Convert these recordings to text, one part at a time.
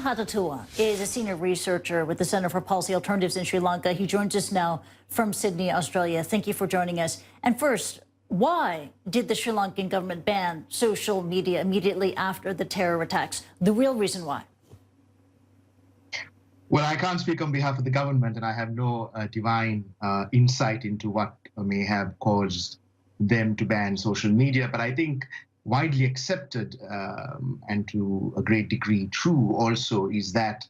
Hatatua is a senior researcher with the Center for Policy Alternatives in Sri Lanka. He joins us now from Sydney, Australia. Thank you for joining us. And first, why did the Sri Lankan government ban social media immediately after the terror attacks? The real reason why? Well, I can't speak on behalf of the government, and I have no divine insight into what may have caused them to ban social media. But I think widely accepted and to a great degree true also is that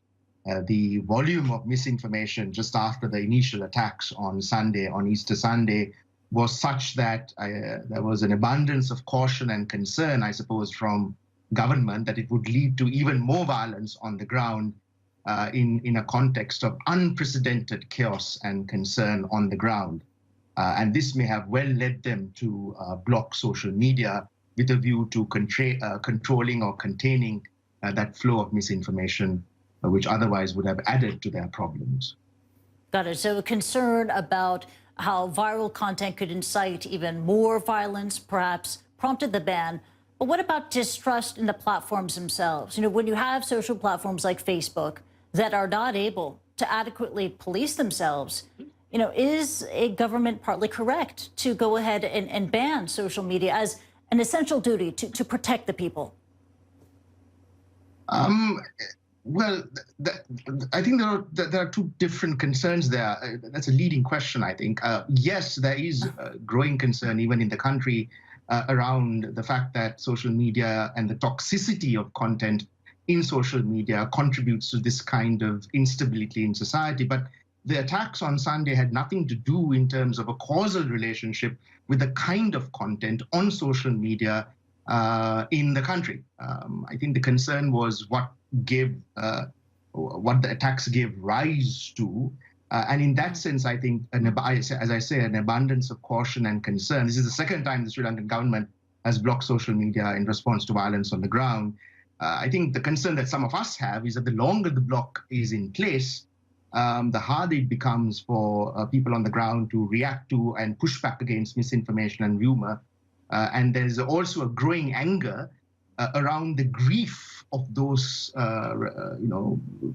the volume of misinformation just after the initial attacks on Sunday, on Easter Sunday, was such that there was an abundance of caution and concern, I suppose, from government that it would lead to even more violence on the ground in a context of unprecedented chaos and concern on the ground. And this may have well led them to block social media with a view to controlling or containing that flow of misinformation, which otherwise would have added to their problems. Got it. So a concern about how viral content could incite even more violence, perhaps prompted the ban. But what about distrust in the platforms themselves? You know, when you have social platforms like Facebook that are not able to adequately police themselves, you know, is a government partly correct to go ahead and ban social media as an essential duty to protect the people? Well, I think there are two different concerns there. That's a leading question, I think. Yes, there is a growing concern even in the country around the fact that social media and the toxicity of content in social media contributes to this kind of instability in society. But the attacks on Sunday had nothing to do in terms of a causal relationship with the kind of content on social media in the country. I think the concern was what the attacks gave rise to. And in that sense, I think, as I say, an abundance of caution and concern. This is the second time the Sri Lankan government has blocked social media in response to violence on the ground. I think the concern that some of us have is that the longer the block is in place, the harder it becomes for people on the ground to react to and push back against misinformation and rumor. And there's also a growing anger around the grief of those,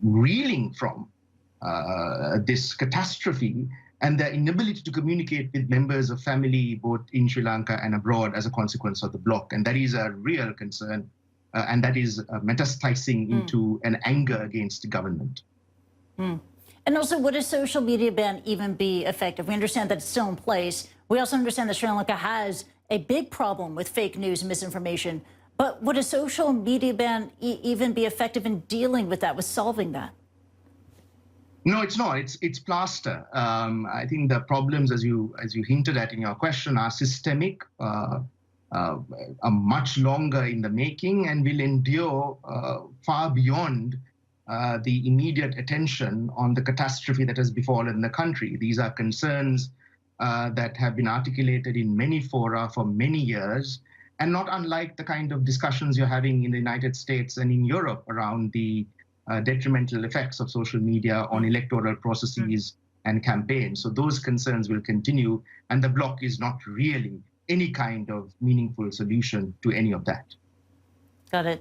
reeling from this catastrophe and their inability to communicate with members of family, both in Sri Lanka and abroad, as a consequence of the block. And that is a real concern. And that is metastasizing into an anger against the government. And also, would a social media ban even be effective? We understand that it's still in place. We also understand that Sri Lanka has a big problem with fake news and misinformation. But would a social media ban even be effective in dealing with that, with solving that? No, it's not. It's plaster. I think the problems, as you hinted at in your question, are systemic, are much longer in the making, and will endure far beyond the immediate attention on the catastrophe that has befallen the country. These are concerns that have been articulated in many fora for many years, and not unlike the kind of discussions you're having in the United States and in Europe around the detrimental effects of social media on electoral processes and campaigns. So those concerns will continue, and the block is not really any kind of meaningful solution to any of that. Got it.